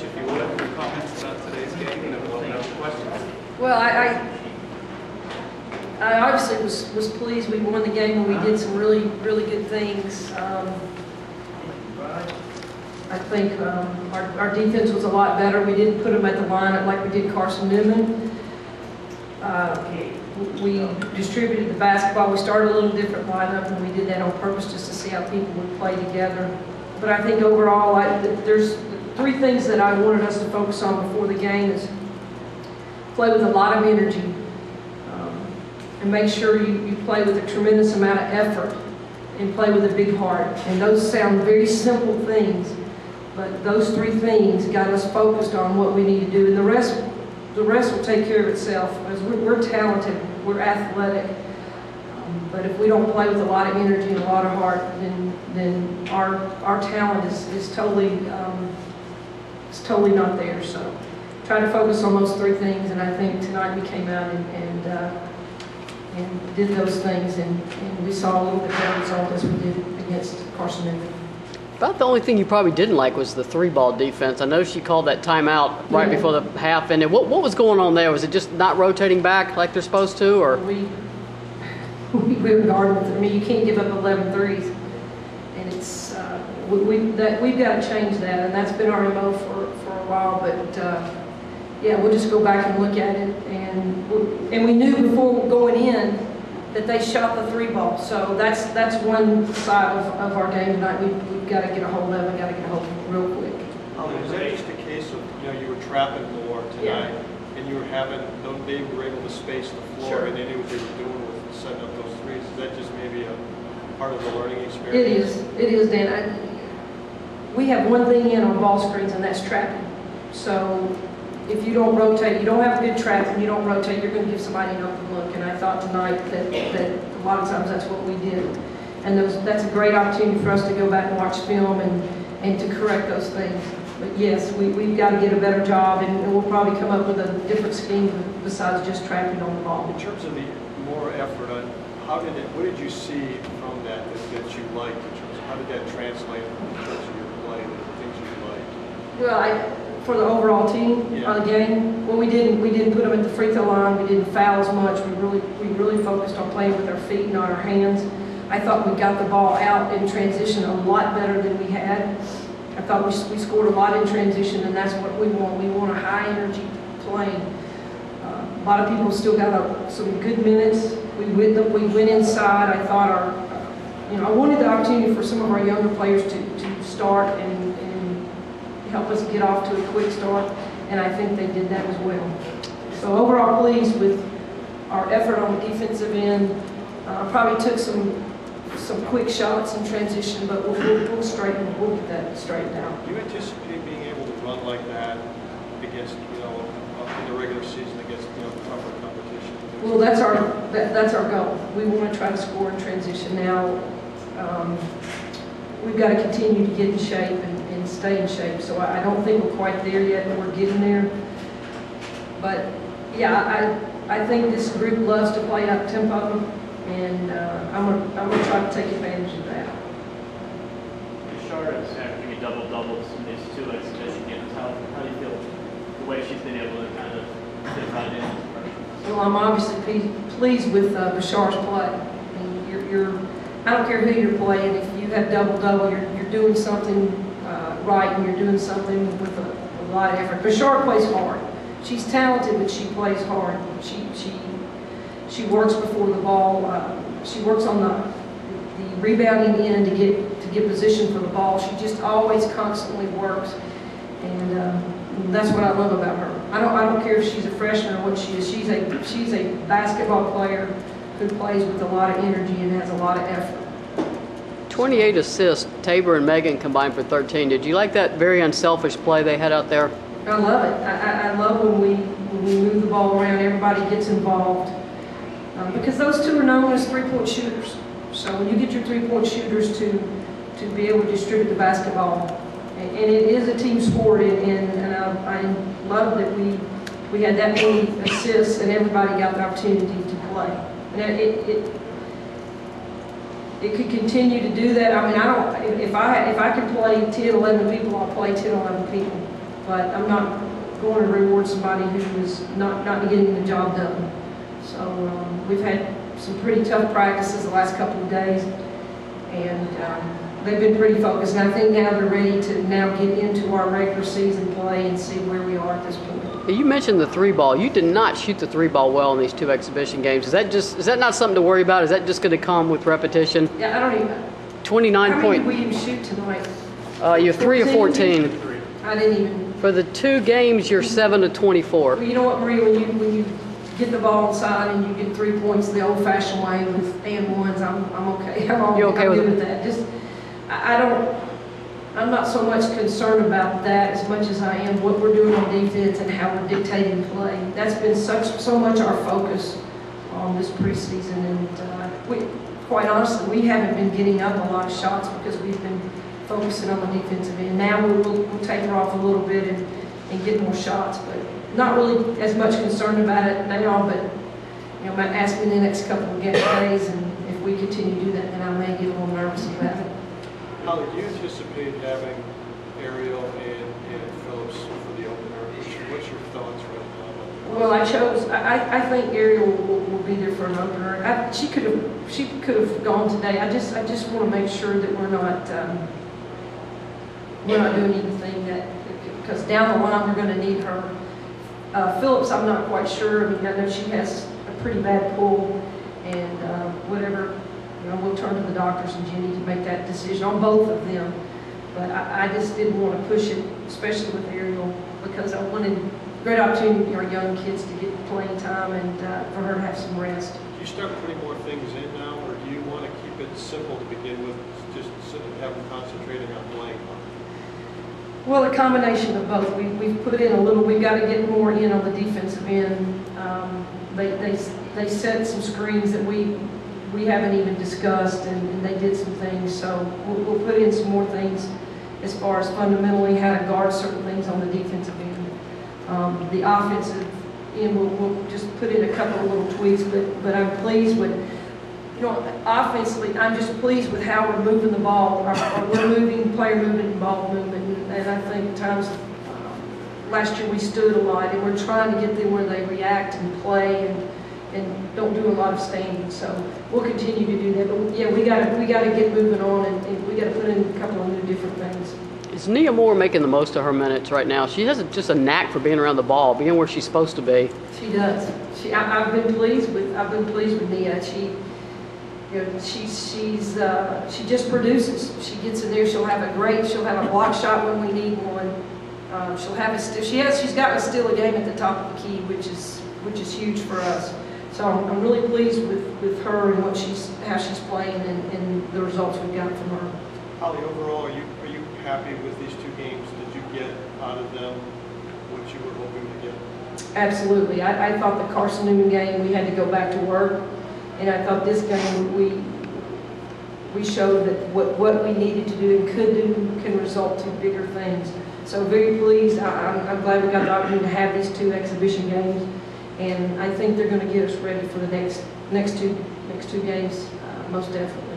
Coach, if you would, your comments about today's game, and then we'll open up to questions. Well, I obviously was pleased we won the game, and we did some really good things. I think our defense was a lot better. We didn't put them at the lineup like we did Carson Newman. We distributed the basketball. We started a little different lineup, and we did that on purpose just to see how people would play together. But I think overall, there's three things that I wanted us to focus on before the game is play with a lot of energy and make sure you play with a tremendous amount of effort and play with a big heart. And those sound very simple things, but those three things got us focused on what we need to do, and the rest will take care of itself. Because we're talented, we're athletic, but if we don't play with a lot of energy and a lot of heart, then our talent is totally not there. So try to focus on those three things, and I think tonight we came out and did those things, and we saw a little bit better result as we did against Carson Newman. About the only thing you probably didn't like was the three-ball defense. I know she called that timeout right before the half ended. What was going on there? Was it just not rotating back like they're supposed to, or? We were guarding. I mean, you can't give up 11 threes, and it's we've got to change that, and that's been our MO for a while. But yeah, we'll just go back and look at it, and we knew before going in that they shot the three ball. So that's one side of our game tonight. We've got to get a hold of it. Got to get a hold of it real quick. Was that just a case of, you were trapping more tonight, and you were they were able to space the floor, and they knew what they were doing with setting up those threes? Is that just maybe a part of the learning experience? It is, Dan. We have one thing in on ball screens, and that's trapping. So if you don't rotate, you don't have a good trap, and you don't rotate, you're going to give somebody an open look. And I thought tonight that a lot of times that's what we did. And that's a great opportunity for us to go back and watch film and to correct those things. But yes, we've got to get a better job, and we'll probably come up with a different scheme besides just trapping on the ball. In terms of the more effort, what did you see from that you liked? In terms of how did that translate in terms of your play, the things you liked? Well, for the overall team on the game, well, we didn't put them at the free throw line. We didn't foul as much. We really focused on playing with our feet, not our hands. I thought we got the ball out in transition a lot better than we had. I thought we scored a lot in transition, and that's what we want. We want a high energy playing. A lot of people still got some good minutes. We went inside. I thought I wanted the opportunity for some of our younger players to start and help us get off to a quick start, and I think they did that as well. So overall pleased with our effort on the defensive end. Probably took some quick shots in transition, but we'll get that straightened out. Do you anticipate being able to run like that against, in the regular season against, tougher competition? Well, that's our goal. We want to try to score in transition. Now, we've got to continue to get in shape and stay in shape. So I don't think we're quite there yet, but we're getting there. But yeah, I think this group loves to play up tempo, and I'm gonna try to take advantage of that. Charlotte's having a double-double in these two exhibition games. How do you feel the way she's been able to kind of fit right in? Well, I'm obviously pleased with Bashar's play. I mean, I don't care who you're playing. If you have double-double, you're doing something right, and you're doing something with a lot of effort. Bashar plays hard. She's talented, but she plays hard. She works before the ball. She works on the rebounding end to get position for the ball. She just always constantly works, and that's what I love about her. I don't care if she's a freshman or what she is. She's a basketball player who plays with a lot of energy and has a lot of effort. 28 assists. Tabor and Megan combined for 13. Did you like that very unselfish play they had out there? I love it. I love when we move the ball around. Everybody gets involved. Because those two are known as three-point shooters. So when you get your three-point shooters to be able to distribute the basketball, and it is a team sport, and I love that we had that many assists and everybody got the opportunity to play. And it could continue to do that. I mean, if I can play 10, 11 people, I'll play 10, 11 people. but I'm not going to reward somebody who is not getting the job done. So we've had some pretty tough practices the last couple of days, and they've been pretty focused. And I think now they're ready to now get into our regular season play and see where we are at this point. You mentioned the 3-ball. You did not shoot the 3-ball well in these 2 exhibition games. Is that not something to worry about? Is that just going to come with repetition? Yeah, I don't even. 29 How point. many did we even shoot tonight? You're 3 of 14. I didn't even. For the 2 games, you're 7 of 24. Well, you know what, Maria, when you get the ball inside and you get 3 points the old-fashioned way with and ones, I'm okay. You're okay I'm with good it? with that. Just, I'm not so much concerned about that as much as I am what we're doing on defense and how we're dictating play. That's been so much our focus on this preseason, and quite honestly, we haven't been getting up a lot of shots because we've been focusing on the defensive end. Now we'll taper off a little bit and get more shots, but not really as much concerned about it now, but ask me in the next couple of days, and if we continue to do that, then I may get a little nervous about it. Holly, do you anticipate having Ariel and Phillips for the opener? What's your thoughts right now? Well, I think Ariel will be there for an opener. She could have gone today. I just want to make sure that we're not doing anything that, because down the line we're going to need her. Phillips, I'm not quite sure. I mean, I know she has a pretty bad pull, and whatever. We'll turn to the doctors and Jenny to make that decision on both of them. But I just didn't want to push it, especially with Ariel, because I wanted great opportunity for our young kids to get playing time and for her to have some rest. Do you start putting more things in now, or do you want to keep it simple to begin with, just have them concentrating on playing? Well, a combination of both. We've put in a little. We've got to get more in on the defensive end. They set some screens that we haven't even discussed, and they did some things. So we'll put in some more things as far as fundamentally how to guard certain things on the defensive end. The offensive end, we'll just put in a couple of little tweaks, but I'm pleased with, offensively, I'm just pleased with how we're moving the ball. We're moving, player movement and ball movement, and I think at times last year we stood a lot, and we're trying to get them where they react and play and don't do a lot of standing. So we'll continue to do that. But yeah, we got to get moving on, and we got to put in a couple of new different things. Is Nia Moore making the most of her minutes right now? She has just a knack for being around the ball, being where she's supposed to be. She does. I've been pleased with Nia. She just produces. She gets in there. She'll have a block shot when we need one. She'll have a steal. She's got a steal a game at the top of the key, which is huge for us. So I'm really pleased with her and how she's playing and the results we've got from her. Holly, overall, are you happy with these 2 games? Did you get out of them what you were hoping to get? Absolutely. I thought the Carson Newman game we had to go back to work, and I thought this game we showed that what we needed to do and could do can result to bigger things. So very pleased. I'm glad we got the opportunity to have these 2 exhibition games, and I think they're going to get us ready for the next two games, most definitely.